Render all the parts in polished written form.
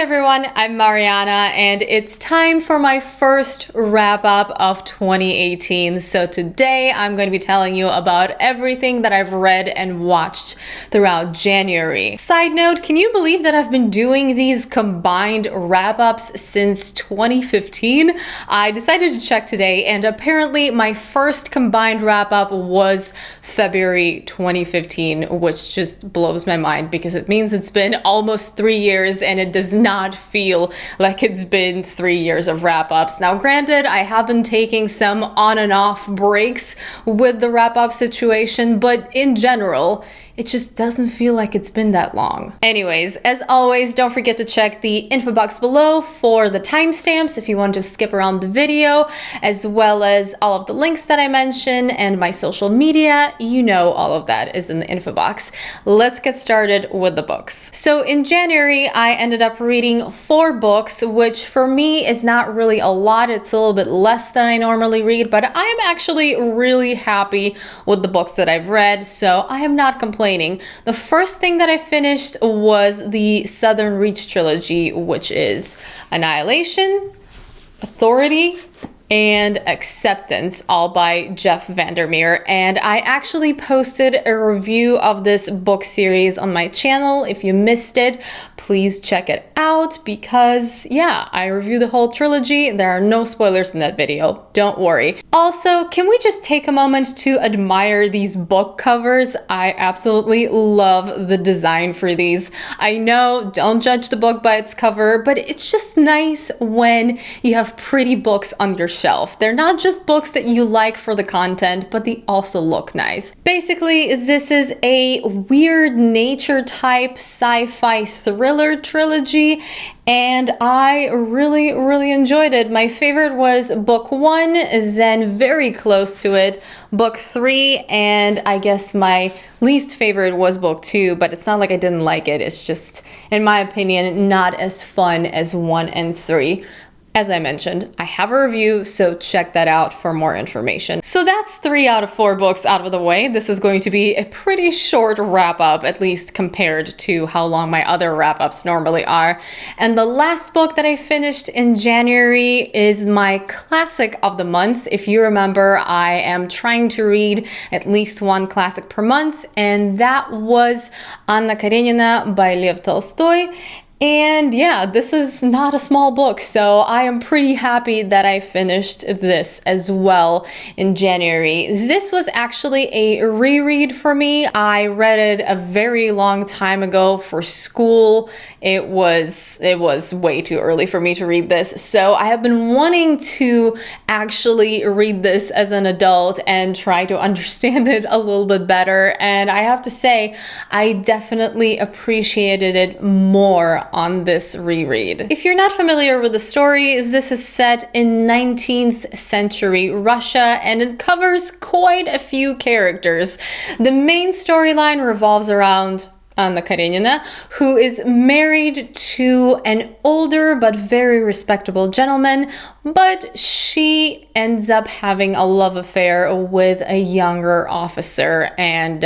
everyone, I'm Marianna, and it's time for my first wrap-up of 2018. So today I'm going to be telling you about everything that I've read and watched throughout January. Side note, can you believe that I've been doing these combined wrap-ups since 2015? I decided to check today, and apparently my first combined wrap-up was February 2015, which just blows my mind because it means it's been almost 3 years and it does not feel like it's been 3 years of wrap-ups. Now granted, I have been taking some on and off breaks with the wrap-up situation, but in general, it just doesn't feel like it's been that long. Anyways, as always, don't forget to check the info box below for the timestamps if you want to skip around the video, as well as all of the links that I mentioned and my social media. You know, all of that is in the info box. Let's get started with the books. So in January, I ended up reading 4 books, which for me is not really a lot. It's a little bit less than I normally read, but I'm actually really happy with the books that I've read, so I am not complaining. The first thing that I finished was the Southern Reach trilogy, which is Annihilation, Authority, and Acceptance, all by Jeff Vandermeer. And I actually posted a review of this book series on my channel. If you missed it, please check it out because yeah, I review the whole trilogy. There are no spoilers in that video, don't worry. Also, can we just take a moment to admire these book covers? I absolutely love the design for these. I know, don't judge the book by its cover, but it's just nice when you have pretty books on your shelf. They're not just books that you like for the content, but they also look nice. Basically, this is a weird nature type sci-fi thriller trilogy, and I really enjoyed it. My favorite was book 1, then very close to it, book 3, and I guess my least favorite was book 2, but it's not like I didn't like it. It's just, in my opinion, not as fun as 1 and 3. As I mentioned, I have a review, so check that out for more information. So that's 3 out of 4 books out of the way. This is going to be a pretty short wrap-up, at least compared to how long my other wrap-ups normally are. And the last book that I finished in January is my classic of the month. If you remember, I am trying to read at least 1 classic per month, and that was Anna Karenina by Lev Tolstoy. And yeah, this is not a small book, so I am pretty happy that I finished this as well in January. This was actually a reread for me. I read it a very long time ago for school. It was way too early for me to read this, so I have been wanting to actually read this as an adult and try to understand it a little bit better, and I have to say, I definitely appreciated it more on this reread. If you're not familiar with the story, this is set in 19th century Russia, and it covers quite a few characters. The main storyline revolves around Anna Karenina, who is married to an older but very respectable gentleman, but she ends up having a love affair with a younger officer, and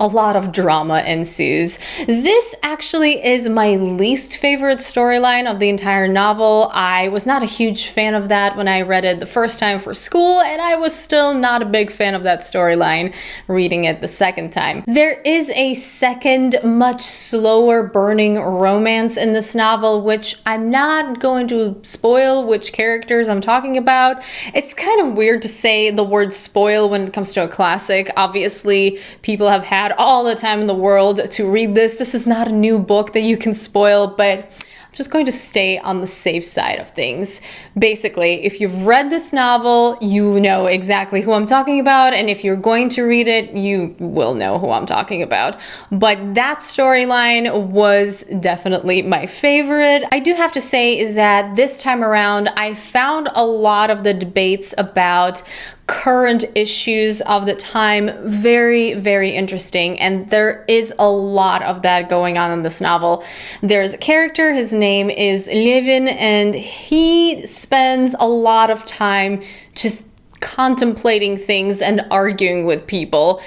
a lot of drama ensues. This actually is my least favorite storyline of the entire novel. I was not a huge fan of that when I read it the first time for school, and I was still not a big fan of that storyline reading it the second time. There is a second, much slower burning romance in this novel, which I'm not going to spoil which characters I'm talking about. It's kind of weird to say the word spoil when it comes to a classic. Obviously, people have had all the time in the world to read this. This is not a new book that you can spoil, but I'm just going to stay on the safe side of things. Basically, if you've read this novel, you know exactly who I'm talking about, and if you're going to read it, you will know who I'm talking about. But that storyline was definitely my favorite. I do have to say that this time around, I found a lot of the debates about current issues of the time very interesting, and there is a lot of that going on in this novel. There's a character, his name is Levin, and he spends a lot of time just contemplating things and arguing with people.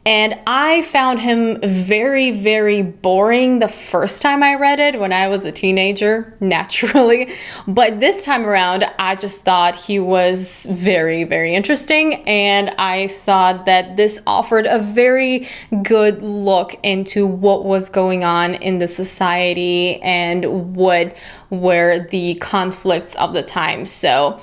And I found him very, very boring the first time I read it when I was a teenager, naturally. But this time around, I just thought he was very, very interesting. And I thought that this offered a very good look into what was going on in the society and what were the conflicts of the time. So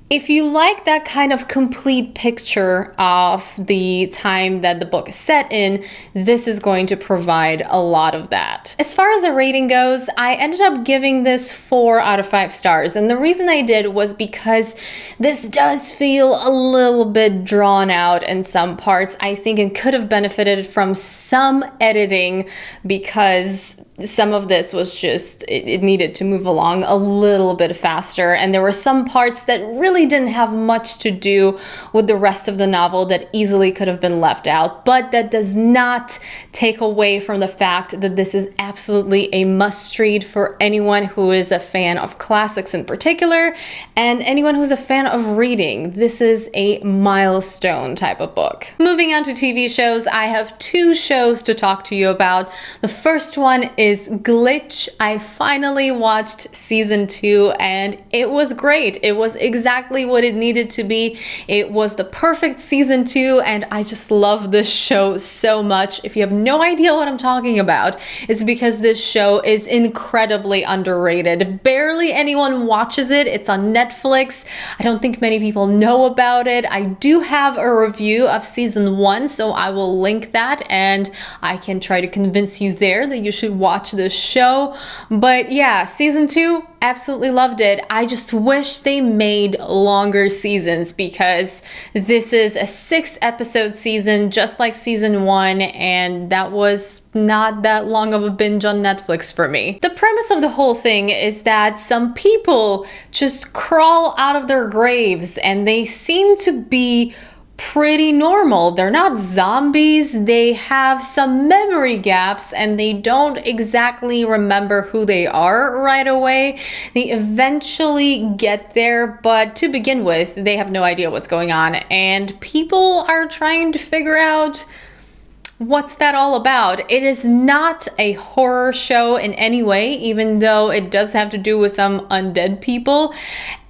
if you like that kind of complete picture of the time that the book is set in, this is going to provide a lot of that. As far as the rating goes, I ended up giving this 4 out of 5 stars. And the reason I did was because this does feel a little bit drawn out in some parts. I think it could have benefited from some editing because some of this was just, it needed to move along a little bit faster. And there were some parts that really didn't have much to do with the rest of the novel that easily could have been left out. But that does not take away from the fact that this is absolutely a must-read for anyone who is a fan of classics in particular, and anyone who's a fan of reading. This is a milestone type of book. Moving on to TV shows, I have 2 shows to talk to you about. The first one is Glitch. I finally watched season 2 and it was great. It was exactly what it needed to be. It was the perfect season 2 and I just love this show so much. If you have no idea what I'm talking about, it's because this show is incredibly underrated. Barely anyone watches it. It's on Netflix. I don't think many people know about it. I do have a review of season 1, so I will link that and I can try to convince you there that you should watch this show. But yeah, season 2, absolutely loved it. I just wish they made longer seasons because this is a 6-episode season just like season 1, and that was not that long of a binge on Netflix for me. The premise of the whole thing is that some people just crawl out of their graves and they seem to be pretty normal. They're not zombies. They have some memory gaps and they don't exactly remember who they are right away. They eventually get there, but to begin with, they have no idea what's going on, and people are trying to figure out what's that all about. It is not a horror show in any way, even though it does have to do with some undead people.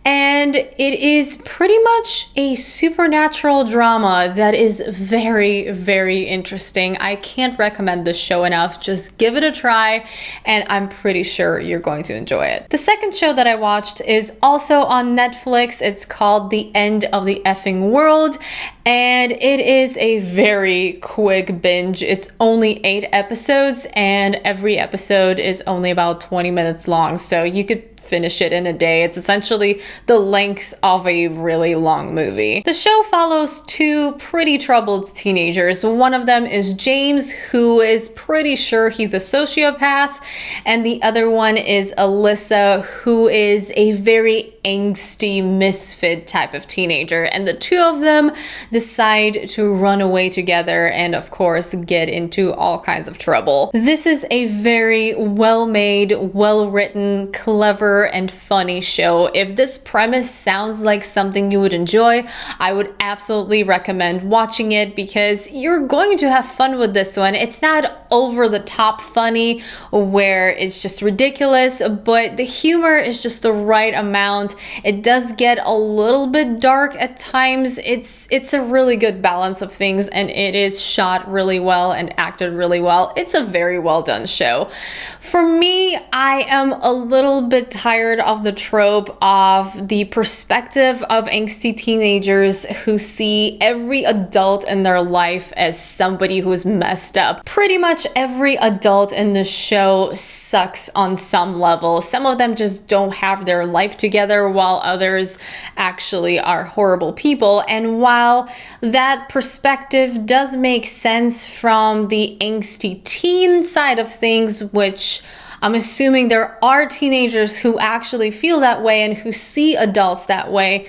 And it is pretty much a supernatural drama that is very, very interesting. I can't recommend this show enough. Just give it a try, and I'm pretty sure you're going to enjoy it. The second show that I watched is also on Netflix. It's called The End of the Effing World, and it is a very quick binge. It's only 8 episodes, and every episode is only about 20 minutes long, so you could finish it in a day. It's essentially the length of a really long movie. The show follows 2 pretty troubled teenagers. One of them is James, who is pretty sure he's a sociopath, and the other one is Alyssa, who is a very angsty misfit type of teenager, and the 2 of them decide to run away together and of course get into all kinds of trouble. This is a very well-made, well-written, clever, and funny show. If this premise sounds like something you would enjoy, I would absolutely recommend watching it because you're going to have fun with this one. It's not over the top funny where it's just ridiculous, but the humor is just the right amount. It does get a little bit dark at times. It's a really good balance of things, and it is shot really well and acted really well. It's a very well done show. For me, I am a little bit tired of the trope of the perspective of angsty teenagers who see every adult in their life as somebody who's messed up. Pretty much every adult in the show sucks on some level. Some of them just don't have their life together, while others actually are horrible people. And while that perspective does make sense from the angsty teen side of things, which I'm assuming there are teenagers who actually feel that way and who see adults that way,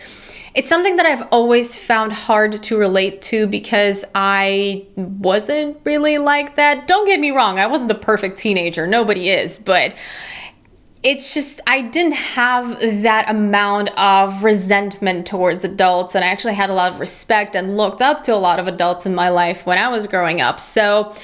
it's something that I've always found hard to relate to because I wasn't really like that. Don't get me wrong, I wasn't the perfect teenager, nobody is, but it's just, I didn't have that amount of resentment towards adults, and I actually had a lot of respect and looked up to a lot of adults in my life when I was growing up. So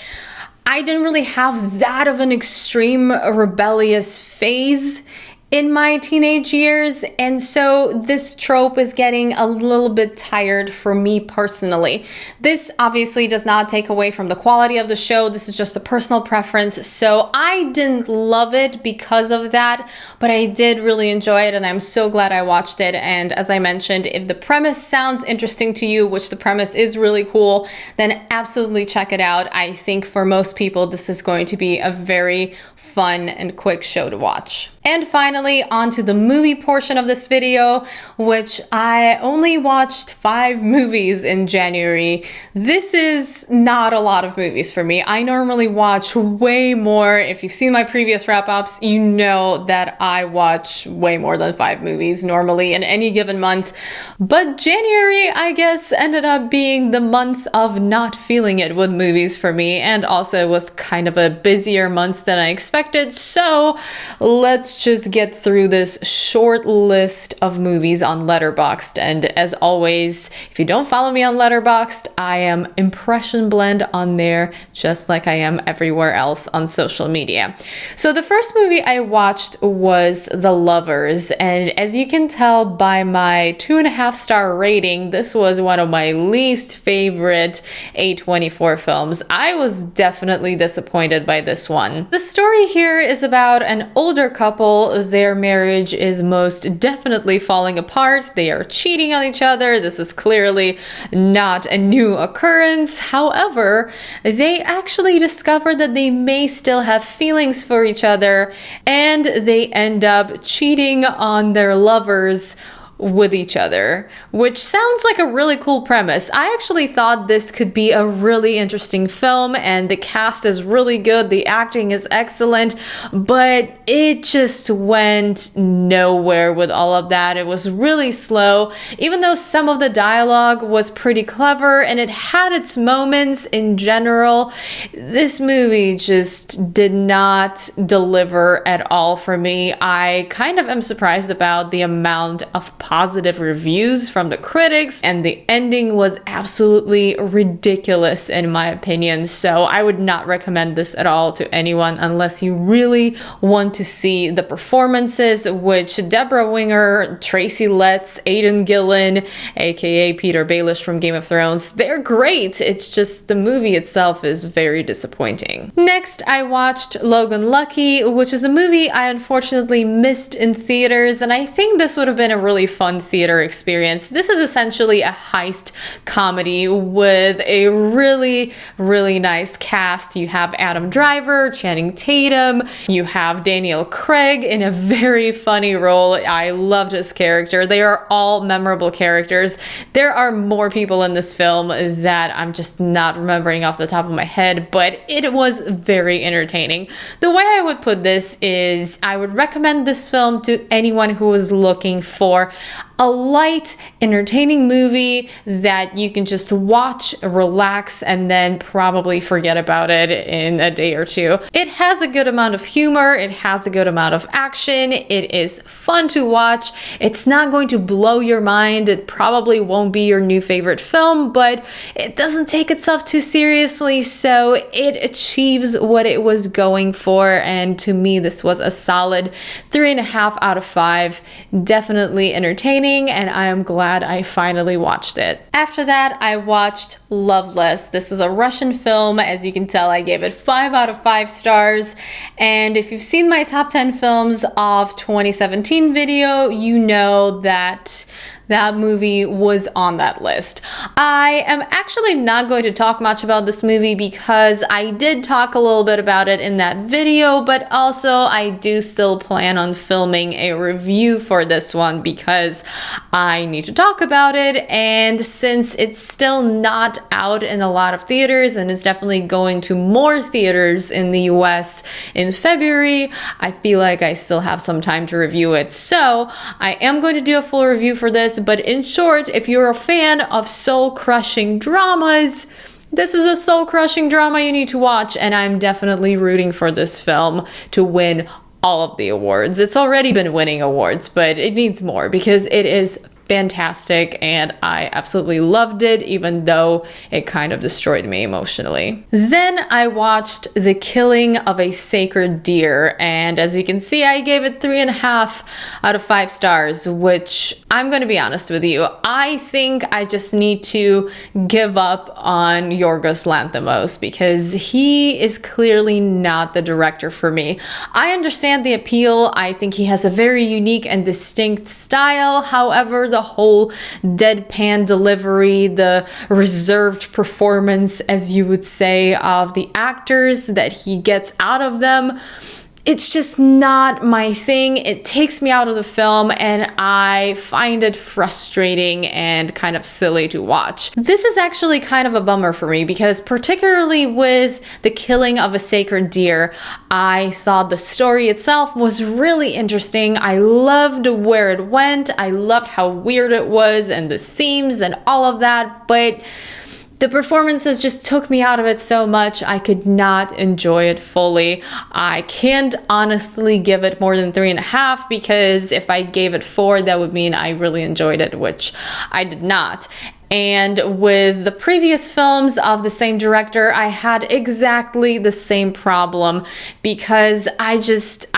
I didn't really have that of an extreme rebellious phase in my teenage years, and so this trope is getting a little bit tired for me personally. This obviously does not take away from the quality of the show. This is just a personal preference, so I didn't love it because of that, but I did really enjoy it, and I'm so glad I watched it. And as I mentioned, if the premise sounds interesting to you, which the premise is really cool, then absolutely check it out. I think for most people this is going to be a very fun and quick show to watch. And finally, on to the movie portion of this video, which I only watched 5 movies in January. This is not a lot of movies for me. I normally watch way more. If you've seen my previous wrap-ups, you know that I watch way more than 5 movies normally in any given month. But January, I guess, ended up being the month of not feeling it with movies for me, and also it was kind of a busier month than I expected. So let's just get through this short list of movies on Letterboxd. And as always, if you don't follow me on Letterboxd, I am Impression Blend on there, just like I am everywhere else on social media. So the first movie I watched was The Lovers, and as you can tell by my 2.5-star rating, this was one of my least favorite A24 films. I was definitely disappointed by this one. The story here is about an older couple. Their marriage is most definitely falling apart. They are cheating on each other. This is clearly not a new occurrence. However, they actually discover that they may still have feelings for each other, and they end up cheating on their lovers with each other, which sounds like a really cool premise. I actually thought this could be a really interesting film, and the cast is really good, the acting is excellent, but it just went nowhere with all of that. It was really slow, even though some of the dialogue was pretty clever and it had its moments. In general, this movie just did not deliver at all for me. I kind of am surprised about the amount of positive reviews from the critics, and the ending was absolutely ridiculous in my opinion. So I would not recommend this at all to anyone unless you really want to see the performances, which Deborah Winger, Tracy Letts, Aidan Gillen, aka Peter Baelish from Game of Thrones, they're great. It's just the movie itself is very disappointing. Next, I watched Logan Lucky, which is a movie I unfortunately missed in theaters, and I think this would have been a really fun theater experience. This is essentially a heist comedy with a really, really nice cast. You have Adam Driver, Channing Tatum, you have Daniel Craig in a very funny role. I loved his character. They are all memorable characters. There are more people in this film that I'm just not remembering off the top of my head, but it was very entertaining. The way I would put this is I would recommend this film to anyone who is looking for a light, entertaining movie that you can just watch, relax, and then probably forget about it in a day or two. It has a good amount of humor, it has a good amount of action, it is fun to watch. It's not going to blow your mind, it probably won't be your new favorite film, but it doesn't take itself too seriously, so it achieves what it was going for, and to me this was a solid 3.5 out of 5. Definitely entertaining, and I am glad I finally watched it. After that, I watched Loveless. This is a Russian film. As you can tell, I gave it 5 out of 5 stars. And if you've seen my top 10 films of 2017 video, you know that that movie was on that list. I am actually not going to talk much about this movie because I did talk a little bit about it in that video, but also I do still plan on filming a review for this one because I need to talk about it, and since it's still not out in a lot of theaters and it's definitely going to more theaters in the US in February, I feel like I still have some time to review it. So I am going to do a full review for this, but in short, if you're a fan of soul-crushing dramas, this is a soul-crushing drama you need to watch, and I'm definitely rooting for this film to win all of the awards. It's already been winning awards, but it needs more because it is fantastic and I absolutely loved it, even though it kind of destroyed me emotionally. Then I watched The Killing of a Sacred Deer, and as you can see, I gave it 3.5 out of 5 stars, which I'm going to be honest with you, I think I just need to give up on Yorgos Lanthimos because he is clearly not the director for me. I understand the appeal. I think he has a very unique and distinct style. However, the whole deadpan delivery, the reserved performance, as you would say, of the actors that he gets out of them, it's just not my thing. It takes me out of the film and I find it frustrating and kind of silly to watch. This is actually kind of a bummer for me because particularly with The Killing of a Sacred Deer, I thought the story itself was really interesting. I loved where it went. I loved how weird it was and the themes and all of that, but the performances just took me out of it so much I could not enjoy it fully. I can't honestly give it more than 3.5 because if I gave it 4, that would mean I really enjoyed it, which I did not. And with the previous films of the same director, I had exactly the same problem because I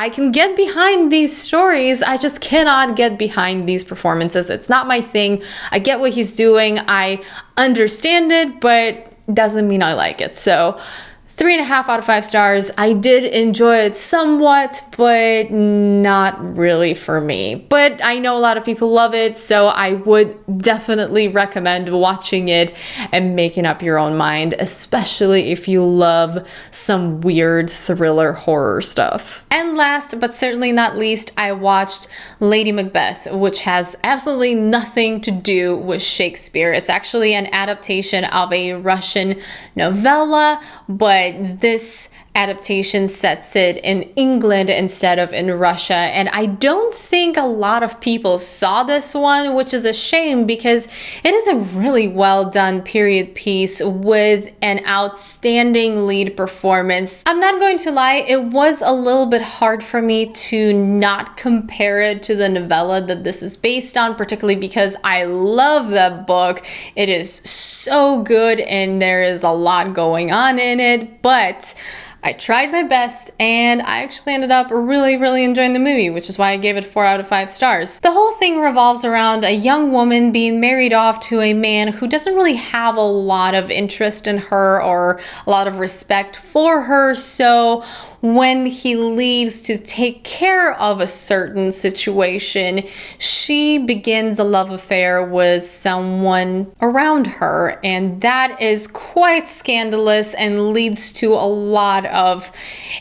can get behind these stories. I just cannot get behind these performances. It's not my thing. I get what he's doing. I understand it, but doesn't mean I like it. So 3.5 out of 5 stars. I did enjoy it somewhat, but not really for me. But I know a lot of people love it, so I would definitely recommend watching it and making up your own mind, especially if you love some weird thriller horror stuff. And last but certainly not least, I watched Lady Macbeth, which has absolutely nothing to do with Shakespeare. It's actually an adaptation of a Russian novella, but this adaptation sets it in England instead of in Russia, and I don't think a lot of people saw this one, which is a shame because it is a really well done period piece with an outstanding lead performance. I'm not going to lie, it was a little bit hard for me to not compare it to the novella that this is based on, particularly because I love that book. It is so good and there is a lot going on in it, but I tried my best and I actually ended up really enjoying the movie, which is why I gave it 4 out of 5 stars. The whole thing revolves around a young woman being married off to a man who doesn't really have a lot of interest in her or a lot of respect for her, so when he leaves to take care of a certain situation, she begins a love affair with someone around her, and that is quite scandalous and leads to a lot of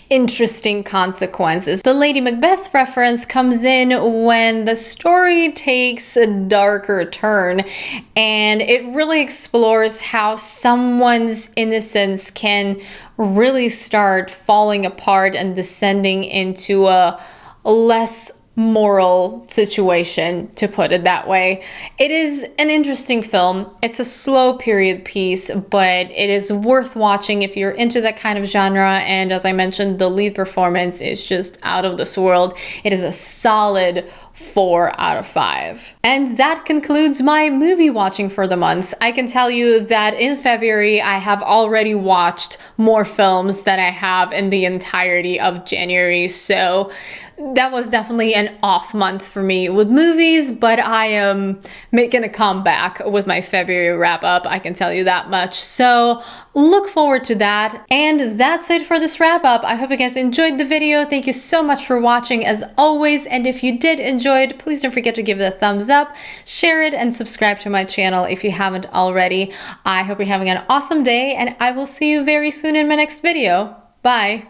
interesting consequences. The Lady Macbeth reference comes in when the story takes a darker turn, and it really explores how someone's innocence can really start falling apart and descending into a less moral situation, to put it that way. It is an interesting film. It's a slow period piece, but it is worth watching if you're into that kind of genre, and as I mentioned, the lead performance is just out of this world. It is a solid 4 out of 5. And that concludes my movie watching for the month. I can tell you that in February, I have already watched more films than I have in the entirety of January, so that was definitely an off month for me with movies, but I am making a comeback with my February wrap up, I can tell you that much. So look forward to that. And that's it for this wrap up. I hope you guys enjoyed the video. Thank you so much for watching as always. And if you did enjoy it, please don't forget to give it a thumbs up, share it, and subscribe to my channel if you haven't already. I hope you're having an awesome day, and I will see you very soon in my next video. Bye.